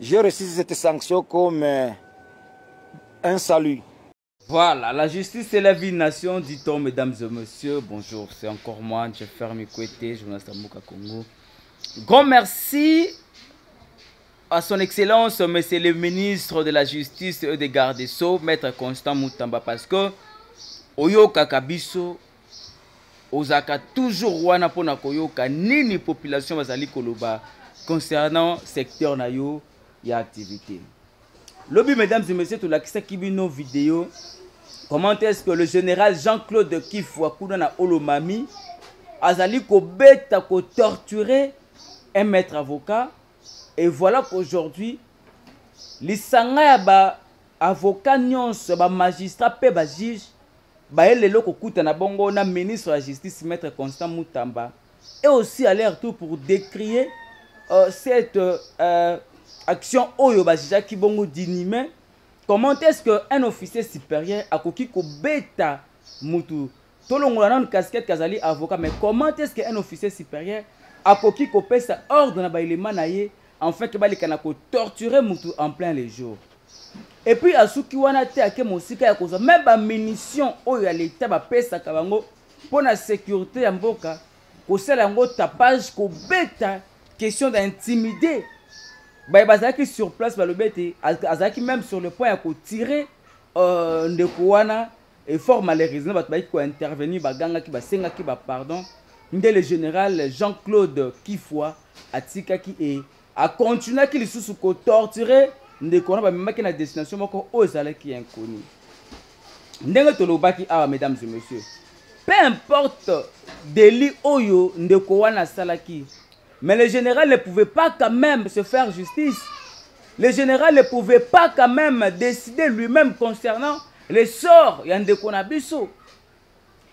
J'ai reçu cette sanction comme un salut. Voilà, la justice c'est la vie nation, dit-on, mesdames et messieurs. Bonjour, c'est encore moi, Jeffer Mikwete, journaliste à Mouka Congo. Grand merci à son excellence, monsieur le ministre de la justice et des gardes des Sceaux, maître Constant Moutamba, parce que Oyoka Kabiso, Ozaka toujours wana pona koyoka nini population bazali koloba concernant secteur na yo ya activité. Lobby, mesdames et messieurs, tout la kibino vidéo. Comment est-ce que le général Jean-Claude Kifwa Koudana Olomami azali ko beta ko torturer un maître avocat, et voilà qu'aujourd'hui lisanga ya ba avocat nyonso ba magistrat pe ba juge ba elelo ko kutana bongo na ministre de la justice maître Constant Moutamba, et aussi à l'air tout pour décrier cette action oyo ba juge ki bongo dinime. Comment est-ce qu'un officier supérieur a koki ko beta mutu tolongola na casquette kazali avocat, mais comment est-ce qu'un officier supérieur a koki ko pesa ordre na ba élément na ye enfin que bali kana ko torturer mutu en plein les jours. Et puis asuki wana te ake mosika ya koza même ba munition oyo ya l'état ba pesa ka bango pour la sécurité ya mboka ko sala ngo tapage ko beta question d'intimider. Bazaki sur place balobete azaki même sur le point de tirer ndekouana, et fort malheureusement bataki ko intervenir baganga ki basenga ki ba pardon ndé le général Jean-Claude Kifwa atikaki et a continué ki lisusu ko torturer ndekouana ba memaki na destination moko ozalaki inconnu. Ndenge tolobaki awa, mesdames et messieurs, peu importe délit oyo ndekouana salaki, mais le général ne pouvait pas quand même se faire justice. Le général ne pouvait pas quand même décider lui-même concernant les sorts Yandeko Nabiso.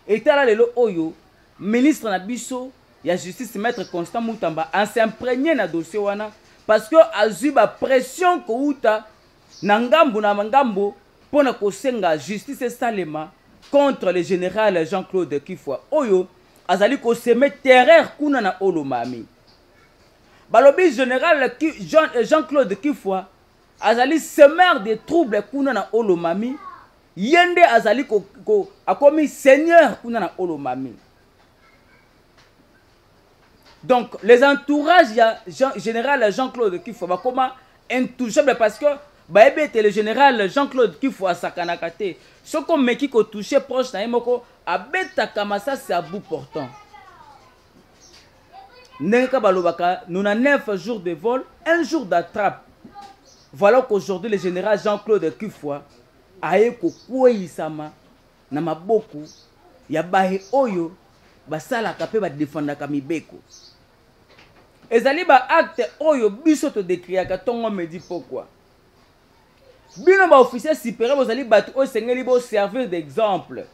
Et là, le Oyo, ministre Nabiso, il y a justice maître Constant Moutamba, en s'imprégner dans le dossier wana, parce que azuba pression kouta nangambo na mangambo pour na kosenga justice et salema contre le général Jean-Claude Kifwa Oyo, azali ko seme terreur kuna na Olomami. Balobi général Jean-Claude Kifwa azali semeur de troubles kuna na Olomami, yende azali a commis seigneur kuna na Olomami. Donc les entourages ya général Jean-Claude Kifwa ba comment intouchable, parce que ba ebete le général Jean-Claude Kifwa sakanakate ce qu'on meki ko toucher proche na yemoko abeta kamasa c'est à bout portant. Nous avons 9 jours de vol, 1 jour d'attrape. Voilà qu'aujourd'hui le général Jean-Claude Kifwa a eko kouisama na maboku ya bahe oyo basala kape ba défendre kamibeko. Ezali ba acte oyo biso to décriaka tongo me dit pourquoi. Bino ba officier supérieur bozali batu o sengeli bo servir d'exemple.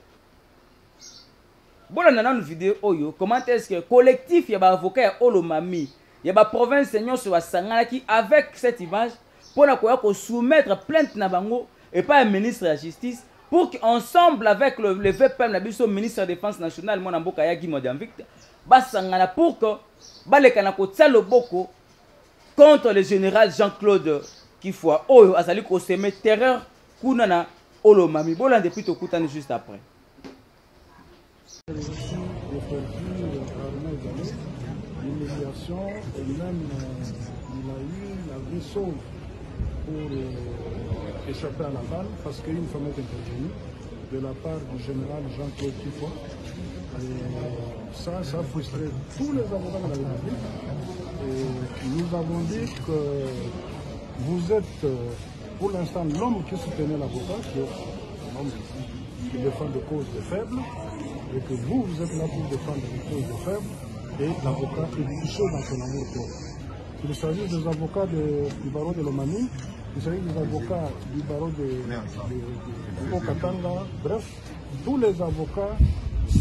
Bon, on a une vidéo oyo, comment est-ce que collectif y a un avocat à Olomami, il y a une province sur la Sangana qui avec cette image pour soumettre plainte na bango et pas un ministre de la justice pour qu'ensemble avec le VPM la ministre de la défense nationale mon amboka ya Guy Modamvic basangana pour que balekana ko tsalo boko contre le général Jean-Claude Kifwa oyo azali ko semer terreur kuna na Olomami. Bon, depuis to kutani juste après. L'humiliation et même il a eu la vie sauve pour échapper à la balle parce qu'une femme est intervenue de la part du général Jean-Claude Kifwa. Ça a frustré tous les avocats de la République. Et nous avons dit que vous êtes pour l'instant l'homme qui soutenait l'avocat, qui est l'homme qui défend des causes des faibles, et que vous êtes là pour défendre les causes des faibles, et l'avocat est touché dans son amour propre. Il s'agit des avocats du barreau de Lomami, il s'agit des avocats du barreau de Katanga, bref, tous les avocats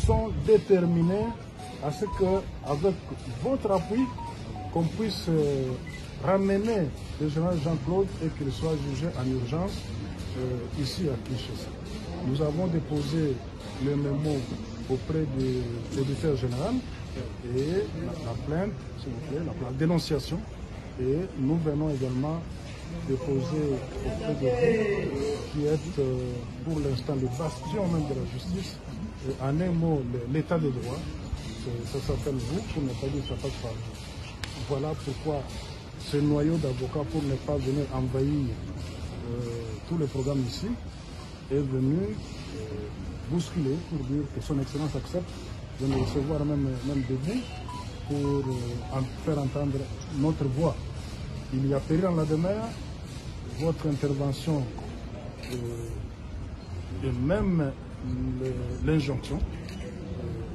sont déterminés à ce qu'avec votre appui, qu'on puisse ramener le général Jean-Claude et qu'il soit jugé en urgence ici à Kinshasa. Nous avons déposé le mémo auprès de l'auditeur général et la plainte, s'il vous plaît, la dénonciation. Et nous venons également déposé auprès de vous, qui êtes pour l'instant le bastion même de la justice. Et en un mot, l'état de droit, ça s'appelle vous, pour ne pas dire ça passe par vous. Voilà pourquoi ce noyau d'avocats, pour ne pas venir envahir tous les programmes ici, est venu bousculer pour dire que son Excellence accepte de nous recevoir même debout pour faire entendre notre voix. Il y a péril en la demeure, votre intervention et même l'injonction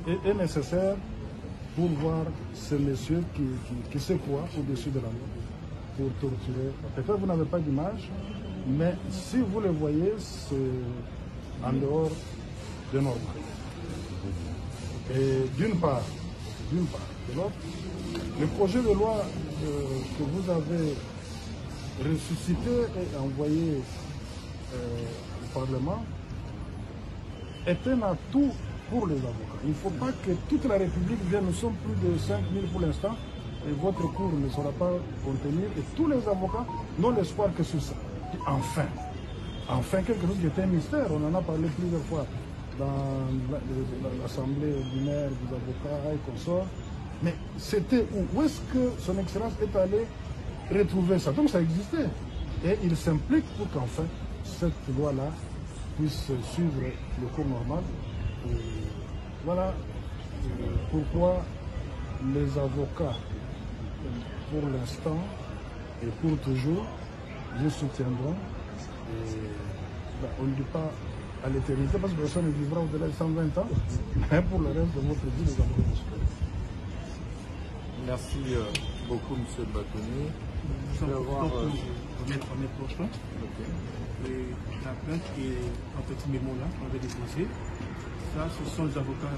est nécessaire pour voir ce monsieur qui se croit au-dessus de la loi pour torturer. Peut-être que vous n'avez pas d'image, mais si vous le voyez, c'est en dehors de normal. Et d'une part, de l'autre, le projet de loi que vous avez ressuscité et envoyé au Parlement est un atout pour les avocats. Il ne faut pas que toute la République vienne, nous sommes plus de 5000 pour l'instant, et votre cours ne sera pas contenir, et tous les avocats n'ont l'espoir que sur ça. Et enfin quelque chose qui était un mystère, on en a parlé plusieurs fois dans l'Assemblée ordinaire des avocats et consorts, mais c'était où est-ce que son Excellence est allé retrouver ça? Donc ça existait, et il s'implique pour qu'enfin cette loi-là puisse suivre le cours normal. Et voilà pourquoi les avocats, pour l'instant et pour toujours, nous soutiendrons. On ne dit pas à l'éternité parce que personne ne vivra au-delà de 120 ans, mais pour le reste de votre vie, les avocats. Merci beaucoup, M. le bâtonnier. Nous sommes pour mettre prochain. Et la plainte qui est en petit mémo là, on va déposer. Ça, ce sont les avocats.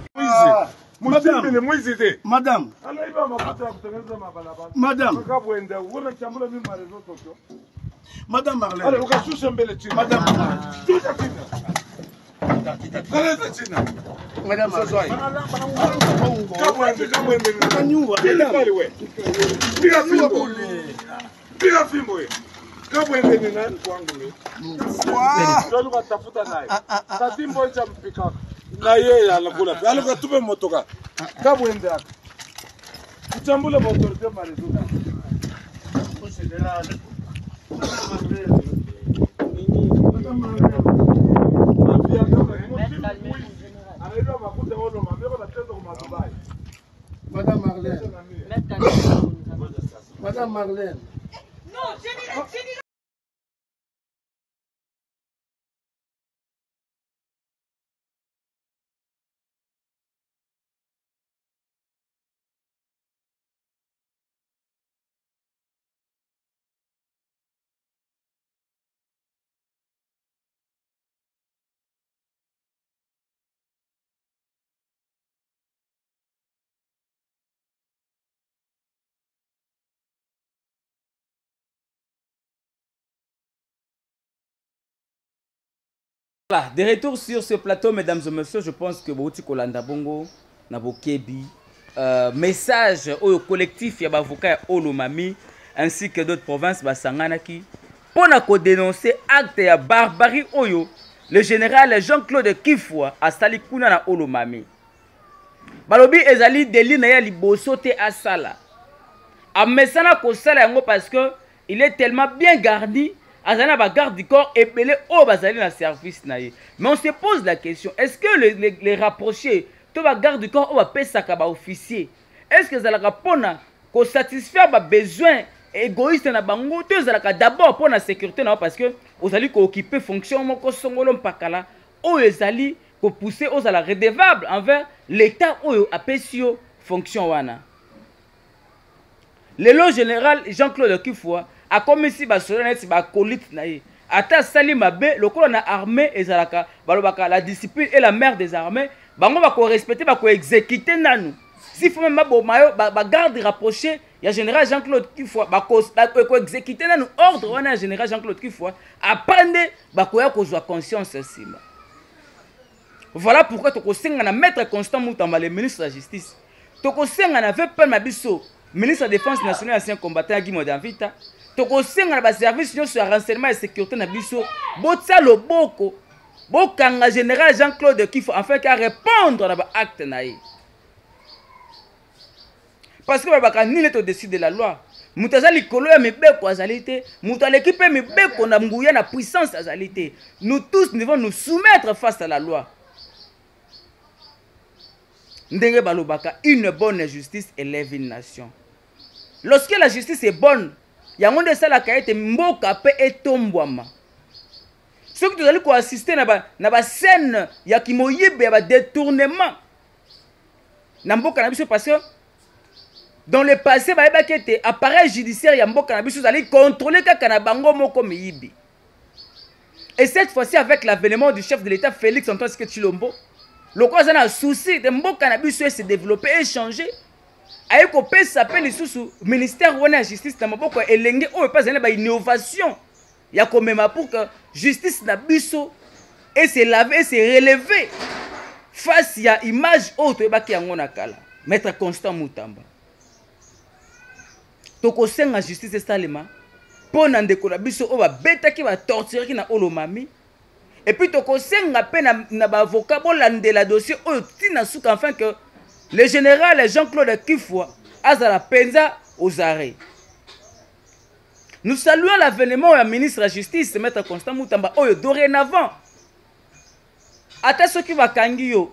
Madame Marlène. Madame Marlène. Non, j'ai dit... Voilà, de retour sur ce plateau, mesdames et messieurs, je pense que Bouti Kolanda Bongo, Nabokebi, message au collectif Yabavoka Olomami, ainsi que d'autres provinces, Basanganaki, pour dénoncer acte de barbarie Oyo, le général Jean-Claude Kifwa a sali kuna na Olomami. Balobi ezali deli na ya liboso te asala. Amesana ko sala yango parce que il est tellement bien garni. Azana ba garde du corps épelé au bazali na service naïe. Mais on se pose la question, est-ce que les rapprochés, to ba garde du corps au ba pesaka ba officier, est-ce que zalaka pona ko satisfaire ba besoin égoïste na bango, to zalaka d'abord pour la sécurité na parce que ozali ko occuper fonction moko songolo mpakala, o ezali ko pousser aux ala redevable envers l'état oyo apesio fonction wana. Le lot général Jean-Claude Kifwa a comme si basolonnet ba colite naïe. Ata sali mabe lokolo na armée ezalaka balobaka la discipline et la mère des armées bango ba ko respecter ba ko exécuter nanu. Si faut même ba mayo ba garde rapproché ya général Jean-Claude Kifwa ba ko exécuter nanu ordre wana général Jean-Claude Kifwa apande ba ko ya ko joie conscience sima. Voilà pourquoi to ko senga na maître Constant Mutamba le ministre de la justice. To ko senga na veut pas mabiso ministre de la Défense nationale ancien combattant Guy Modavita tokosenga na service nyonso ya renseignement et sécurité na biso botia loboko bokanga général Jean-Claude Kifwa afin qu'à répondre na ba acte na ye. Parce que babaka nini to décide de la loi. Mutaza likolo ya mibeko azali te, muta l'équipe mibeko na nguya na puissance azali te. Nous tous devons nous soumettre face à la loi. Ndenge balobaka, une bonne justice élève une nation. Lorsque la justice est bonne, yango nde sala kaete mboka pe etombwama. Ceux qui doivent assister na ba scène ya kimoyibe ya ba détournement. Na mboka na biso parce que dans le passé ba yeba kete appareil judiciaire ya mboka na biso allait contrôler kaka na bango moko miyibi. Et cette fois-ci avec l'avènement du chef de l'État Félix Antoine Tshilombo, le quoi ça a souci de mboka na biso se développer et changer. Aye ko pesa pe lisusu ministère wana ya justice na maboko elenge o pas zana ba innovation. Ya komema pour que justice na biso et se laver et se relever face à image autre ebaki yango na kala maître Constant Mutamba toko senga justice salema pona ndeko na biso o ba betaki ba torturer na olomami et puis toko senga pe na ba avocat bolandela dossier o tina suka enfin que le général Jean-Claude Kifwa azala penza aux arrêts. Nous saluons l'avènement du ministre de la Justice, Maître Constant Mutamba, dorénavant. Ata soki bakangi yo,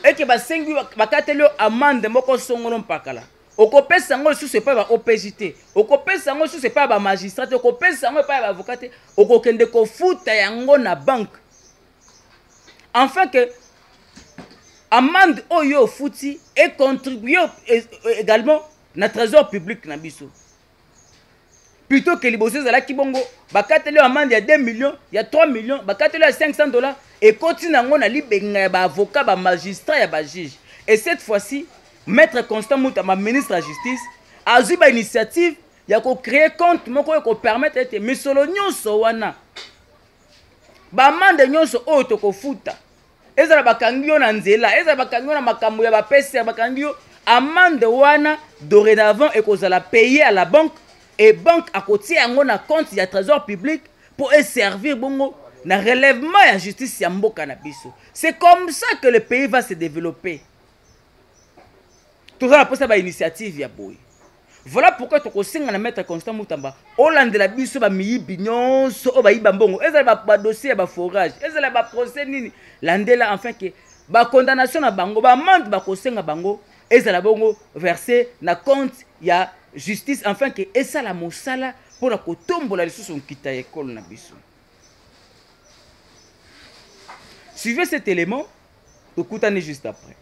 et que basengi bakatelo amende moko songono mpakala. Okopesa ngo sous c'est pas ba OPJT. Okopesa ngo sous c'est pas ba magistrat, okopesa ngo pas ba avocat, okokende ko futa yango na banque. Enfin que amende oyo futi et contribuer également na trésor public na biso. Plutôt que les bossés à la Kibongo, bakatele amende ya 2 millions, il y a 3 millions, bakatele à $500 et continue à libérer ba avocat, ba magistrat et ba juge. Et cette fois-ci, Maître Constant Mutamba, ministre de la Justice, a eu une initiative, il a créé compte qui permettre de mais solo nyonso wana. Ba amende nyonso o to futa. Ezala bakangio na nzela, ezala bakangio na makambo ya ba pesa bakangio amende wana dorénavant et kozala payer à la banque. Et banque à côté un compte il y a trésor public pour servir bongo na relèvement et la justice ya mboka na biso. C'est comme ça que le pays va se développer. Tout ça pour ça ba initiative ya boy. Voilà pourquoi tu conseilles na Maître Constant Mutamba Hollande la biso ba miyibi nyonso o ba yiba mbongo ezala ba dossier ba forage ezala ba procès nini landela enfin que ba condamnation na bango ba amende ba kosenga bango ezala bongo versé na compte ya justice enfin que esa la mosala pour la kotombola lisusu nkita école na biso. Suivez cet élément, écoutez juste après.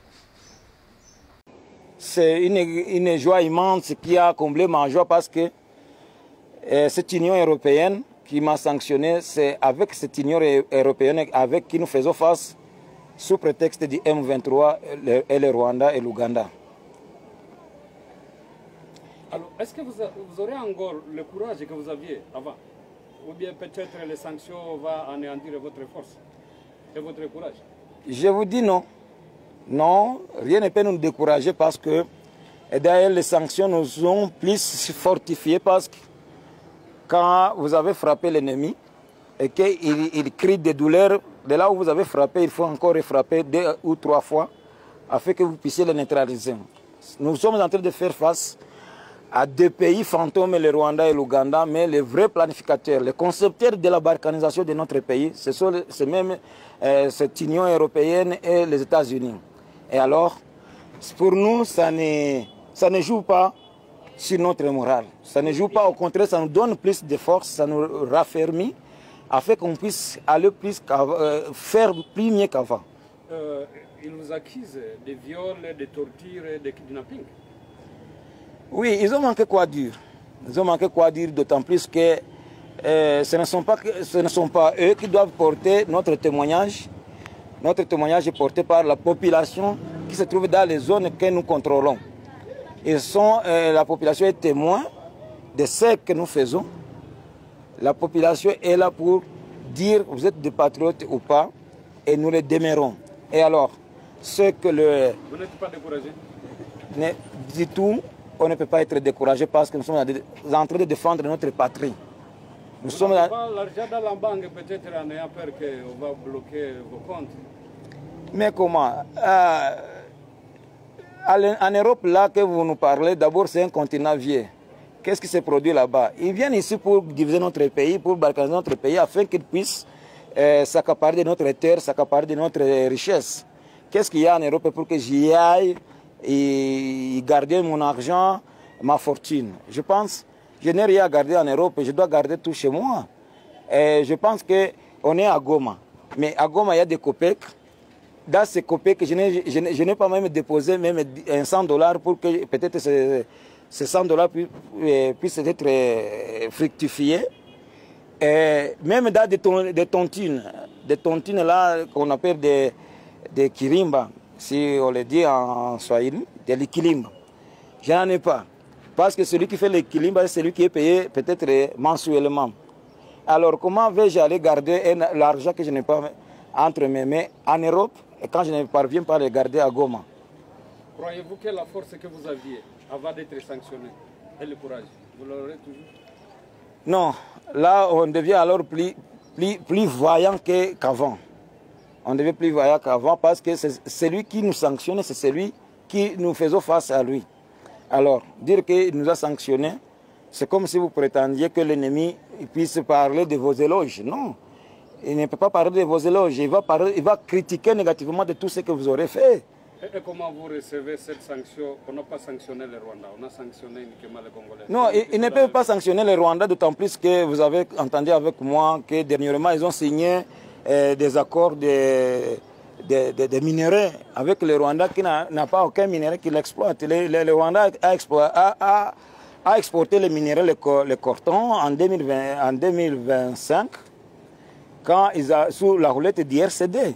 C'est une joie immense qui a comblé ma joie parce que cette Union européenne qui m'a sanctionné, c'est avec cette Union européenne avec qui nous faisons face sous prétexte du M23 et le Rwanda et l'Ouganda. Alors, est-ce que vous aurez encore le courage que vous aviez avant? Ou bien peut-être les sanctions vont anéantir votre force et votre courage? Je vous dis non. Non, rien ne peut nous décourager parce que d'ailleurs les sanctions nous ont plus fortifiés parce que quand vous avez frappé l'ennemi et qu'il crie de douleur, de là où vous avez frappé, il faut encore frapper 2 ou 3 fois afin que vous puissiez le neutraliser. Nous sommes en train de faire face à 2 pays fantômes, le Rwanda et l'Ouganda, mais les vrais planificateurs, les concepteurs de la balkanisation de notre pays, c'est même cette Union européenne et les États-Unis. Et alors, pour nous, ça ne joue pas sur notre morale. Ça ne joue pas, au contraire, ça nous donne plus de force, ça nous raffermit, afin qu'on puisse aller plus faire plus mieux qu'avant. Ils vous accusent de viols, de tortures et de kidnapping. Oui, ils ont manqué quoi dire. Ils ont manqué quoi dire, d'autant plus que ce ne sont pas eux qui doivent porter notre témoignage. Notre témoignage est porté par la population qui se trouve dans les zones que nous contrôlons. La population est témoin de ce que nous faisons. La population est là pour dire vous êtes des patriotes ou pas, et nous les demeurons. Et alors, ce que le... Vous n'êtes pas découragé? Du tout. on ne peut pas être découragé parce que nous sommes en train de défendre notre patrie. Nous sommes l'argent dans la banque, peut-être en ayant peur qu'on va bloquer vos comptes. Mais comment en Europe, là que vous nous parlez, d'abord c'est un continent vieux. Qu'est-ce qui se produit là-bas? Ils viennent ici pour diviser notre pays, pour balkaniser notre pays, afin qu'ils puissent s'accaparer de notre terre, s'accaparer de notre richesse. Qu'est-ce qu'il y a en Europe pour que j'y aille et garder mon argent, ma fortune? Je pense, je n'ai rien à garder en Europe, je dois garder tout chez moi. Et je pense qu'on est à Goma. Mais à Goma, il y a des COPEC. Dans ces COPEC, je n'ai pas même déposé même $100 pour que peut-être ces $100 puissent être fructifiés. Et même dans des tontines là qu'on appelle des kirimba, si on le dit en swahili, des likilimba. Je n'en ai pas. Parce que celui qui fait les kilimba, c'est celui qui est payé peut-être mensuellement. Alors comment vais-je aller garder l'argent que je n'ai pas entre mes mains en Europe et quand je ne parviens pas à le garder à Goma? Croyez-vous que la force que vous aviez avant d'être sanctionné et le courage, vous l'aurez toujours? Non, là on devient alors plus voyant qu'avant. On devient plus voyant qu'avant parce que c'est celui qui nous sanctionne, c'est celui qui nous faisons face à lui. Alors, dire qu'il nous a sanctionnés, c'est comme si vous prétendiez que l'ennemi puisse parler de vos éloges. Non, il ne peut pas parler de vos éloges. Il va critiquer négativement de tout ce que vous aurez fait. Et comment vous recevez cette sanction? On n'a pas sanctionné le Rwanda, on a sanctionné uniquement les Congolais. Non, il ne peut pas sanctionner le Rwanda, d'autant plus que vous avez entendu avec moi que dernièrement, ils ont signé des accords de minerais avec le Rwanda qui n'a pas aucun minerai qui l'exploite. Le Rwanda a exporté les minéraux, le coton en 2025 quand sous la roulette d'IRCD.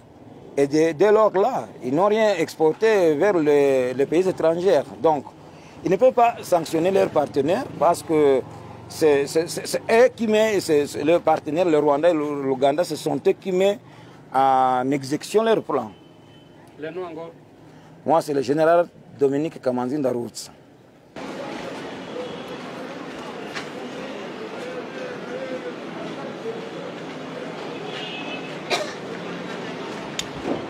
Et dès lors là, ils n'ont rien exporté vers les pays étrangers. Donc, ils ne peuvent pas sanctionner leurs partenaires parce que c'est eux qui mettent, leurs partenaires, le Rwanda et l'Ouganda, ce sont eux qui mettent en exécution leur plan. Le nom encore? Moi, c'est le général Dominique Kamandine Daroutz.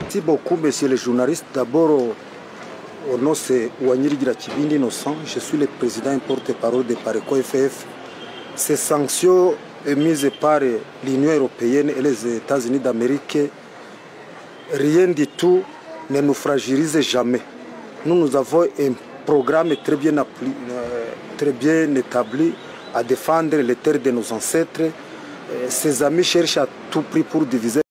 Merci beaucoup, monsieur le journaliste. D'abord, au nom de Wanyirigira Kibindi Innocent, je suis le président et porte-parole de Pareco FF. Ces sanctions émises par l'Union européenne et les États-Unis d'Amérique, rien du tout ne nous fragilise jamais. Nous avons un programme très bien établi à défendre les terres de nos ancêtres. Ces amis cherchent à tout prix pour diviser.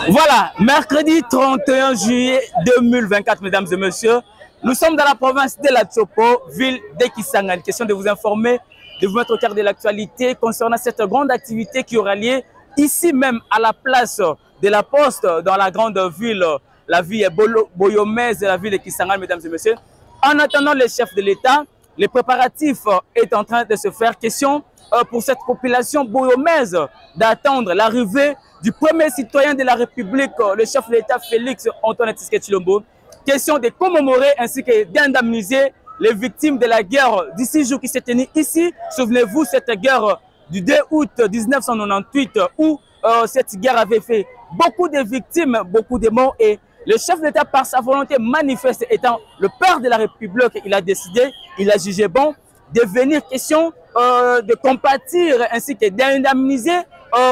Voilà, mercredi 31 juillet 2024, mesdames et messieurs, nous sommes dans la province de la Tchopo, ville de Kisangani. Question de vous informer, de vous mettre au cœur de l'actualité concernant cette grande activité qui aura lieu ici même à la place de la Poste, dans la grande ville, la ville Boyomèse, la ville de Kisangani, mesdames et messieurs. En attendant le chef de l'État, les préparatifs est en train de se faire. Question pour cette population boyomèse d'attendre l'arrivée du premier citoyen de la République, le chef de l'État Félix Antoine Tshisekedi Tshilombo. Question de commémorer ainsi que d'indemniser les victimes de la guerre du 6 jours qui s'est tenue ici. Souvenez-vous, cette guerre du 2 août 1998 où cette guerre avait fait beaucoup de victimes, beaucoup de morts, et le chef de l'État, par sa volonté manifeste, étant le père de la République, il a décidé, il a jugé bon de venir question de compatir ainsi que d'indemniser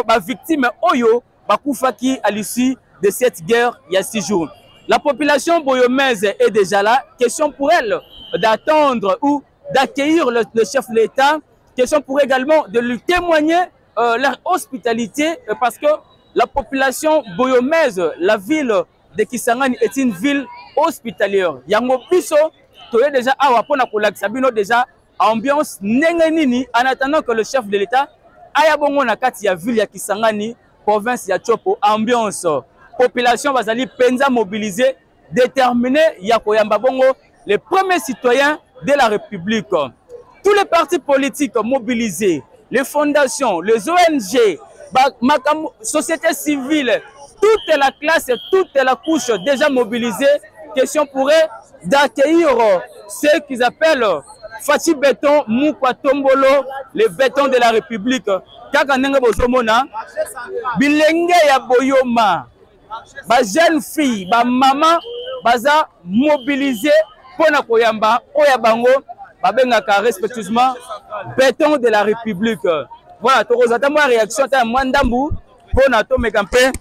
les victimes Oyo, Bakoufaki à l'issue de cette guerre il y a 6 jours. La population boyomèse est déjà là. Question pour elle d'attendre ou d'accueillir le chef de l'État. Question pour également de lui témoigner leur hospitalité parce que la population boyomèse, la ville de Kisangani est une ville hospitalière. Yango biso, tu es déjà à Wapona Kolak Sabino déjà ambiance nengenini en attendant que le chef de l'État aya bongo na kati ya ville ya Kisangani, province ya Tchopo, ambiance population bazali penza mobilisée, déterminée ya koyamba bongo les premiers citoyens de la République. Tous les partis politiques mobilisés, les fondations, les ONG, société civile, toute la classe, toute la couche déjà mobilisée. Question pour eux d'accueillir ceux qu'ils appellent Fati Béton, Moukwa Tombolo, le béton de la République. Kaka ndenge bozomona, bilenge ya Boyoma, ba jeune fille, ba maman, baza mobilisé pour na koyamba, oya bango, ba bengaka respectueusement béton de la République. Voilà, tokozata moi réaction ta mwandambu pour na to mekampe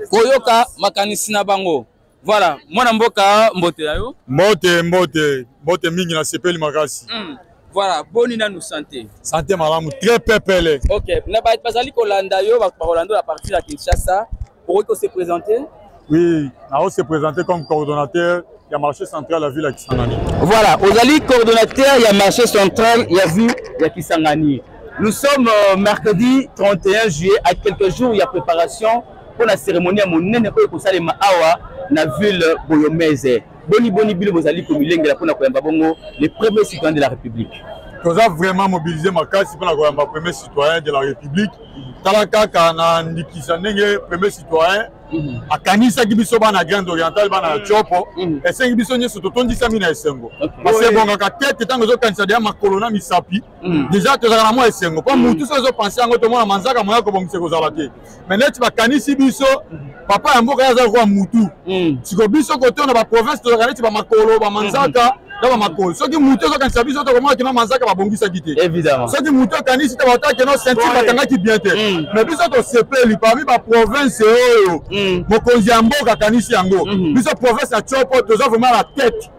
koyoka makanisi na bango. Voilà, moi mboka mbote ayo. Mbote mingi na sepeli makasi. Voilà, boni na nous santé. Santé malamu, très pépélé. OK, na ba bazali kolanda yo ba kolanda la partie de Kinshasa pour se présenter. Oui, on se présenter comme coordonnateur du marché central de la ville de Kisangani. Voilà, Ozali coordonnateur du marché central de la ville de Kisangani. Nous sommes mercredi 31 juillet, à quelques jours, il y a préparation pour la cérémonie à Monene pour Salema Awa, dans la ville Boyomese. Boni Bilo Bozali Komilenge, les premiers citoyens de la République. Nous avons vraiment mobilisé ma casse pour les premiers citoyens de la République. Talaka Kana Nikisanenge, premier citoyen, à Kanisa Gibiso Bana Grande Orientale Bana Chopo, et 5 bisonniers sur tout 10 000 Essengo. Parce que bon, à tête, tant que vous avez un colonna Misapi, déjà tu as un Essengo. Comme tous ceux qui pensent à un monde, Manzaka, Moya, comme c'est vous avez. Mais là, tu vas Kanisi Biso, papa, un beau gars, un Moutou. Si vous biso côté, on a la province, tu vas Makolo, Manzaka. Ce qui mouton quand ça biso comment qui manzaka ba bongisa kité évidemment ce qui mouton kanisi ta bata que non senti batanga qui bien te mais biso to sepeli parmi ba province oyo mokonzi mboka kanisi yango biso province à Chopo to vraiment la tête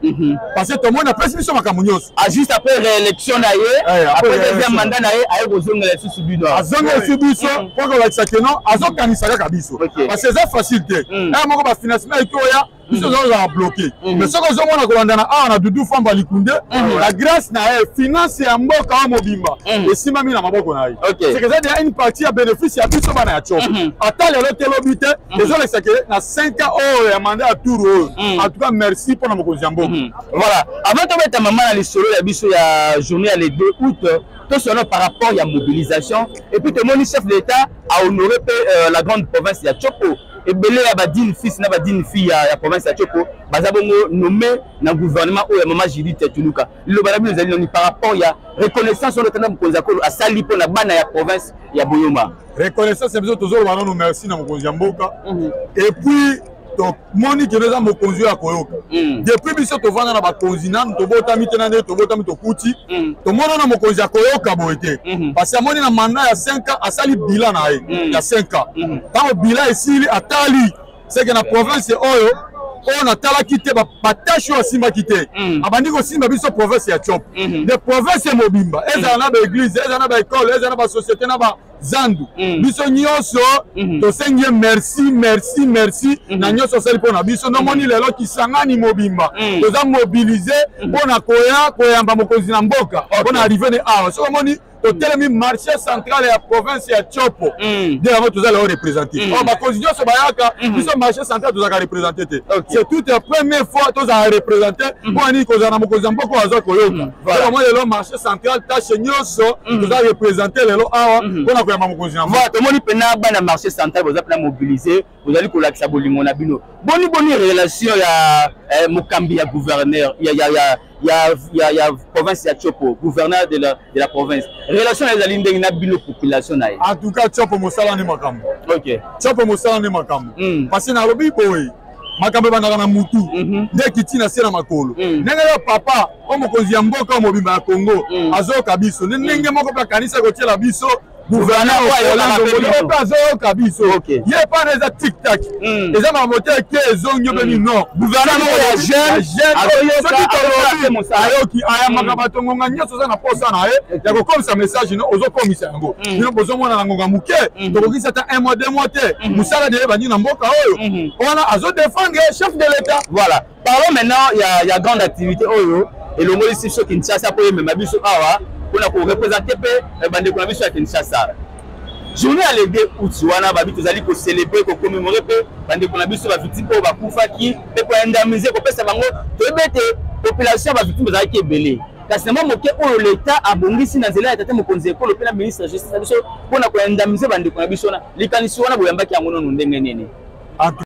parce que tout le monde a presque biso makamunyos juste après réélection na ye après deuxième mandat na ye aye kozonga la subido azonga subiso pour que la sakeno azo kanisa ka biso parce que c'est facile te moko ba financement ekoya biso za bloqué mais ce que zo mona kolandana na dudu famba likunde la grâce na finance ya mboka wa mobimba esima mina maboko na ye c'est que ça il y a une partie à bénéfice ya biso bana ya Chopo ata lelo telobite les autres c'est que na 5 ans ya mandat à tour en tout cas merci pour na mokonzi mboka voilà avant de mettre maman na lisolo ya biso ya journée le 2 août tout cela par rapport à la mobilisation et puis tout le monde chef de l'État a honoré la grande province de Chopo et belé ya badine fils na badine fille ya province de Chopo bazabongo nommé na gouvernement ou ya maman Judith Tuluka le balabi nous allons par rapport à la reconnaissance sur le terrain Konzakolo à sali pour la bana ya province ya Boyoma reconnaissance c'est besoin toujours nous merci na mokonzi mboka et puis donc moni que nous avons conduit à Koyoka depuis biso to vana na ba konzinam to botami tenande to botami to kuti to mona na mokonzi à Koyoka boete parce que moni na mandat ya 5 ans asali bilan na ye ya 5 ans tant bilan ici atali c'est que na province oyo on a tala quitté ba tâche o simba quitté abandi ko simba biso province ya Chopo de province mobimba eza na ba église eza na ba école eza na ba société na ba zandu biso nyonso to sengie merci na nyonso sali pona biso no moni lelo Kisangani mobimba toza mobiliser pona koyamba mokonzi na mboka pona arriver ne awa so moni totelemi marché central ya province ya Chopo de la moto zala représenter ba konzinyo so bayaka biso marché central tozaka représenter te c'est toute la première fois tozaka représenter poni kozana mokonzi mboka azo koyoka so moni lelo marché central tâche nyonso tozaka représenter lelo awa pona koyamba mokonzi na mboka tomoni pena bana marché central boza pena mobiliser bozali kolakisa bolingo na bino boni relation ya mokambi ya gouverneur ya province ya Chopo gouverneur de la province relation les alindeng na bino population na en tout cas Chopo mosala ni makambo Chopo mosala ni makambo parce que na lobi boy makambo bana na mutu nde kitina sena makolo ndenge yo papa o mokonzi ya mboka mobimba ya Congo azoka biso ndenge moko pa kanisa ko tiela biso gouverneur wa azo kabiso ye pa na tic tac eza ma moteur ke ezonyo beni non gouverneur ya jeune ayoki aya makabato ngonga nyoso za na posa na ye ya ko komisa message no ozo komisa yango bino bozo mona na ngonga muke to kokisa ta 1 mois 2 mois te musala de bandi na mboka oyo ona azo défendre chef de l'État. Voilà, parlons maintenant il y a grande activité oyo et le moli sur Kinshasa pour même mabiso awa pour représenter bande ko mabiso à Kinshasa. Journée à le 2 août wana babi tozali ko célébrer ko commémorer bande ko mabiso ba victime po ba kufa ki pe ko indemniser ko pesa bango to bete population ba victime za ki ebele. Kasi na moke oyo l'État abongisi na nzela ya tata mokonzi ekolo pe na ministre justice biso pona ko indemniser bande ko mabiso na likanisi wana boyamba ki yango no ndenge nene. En tout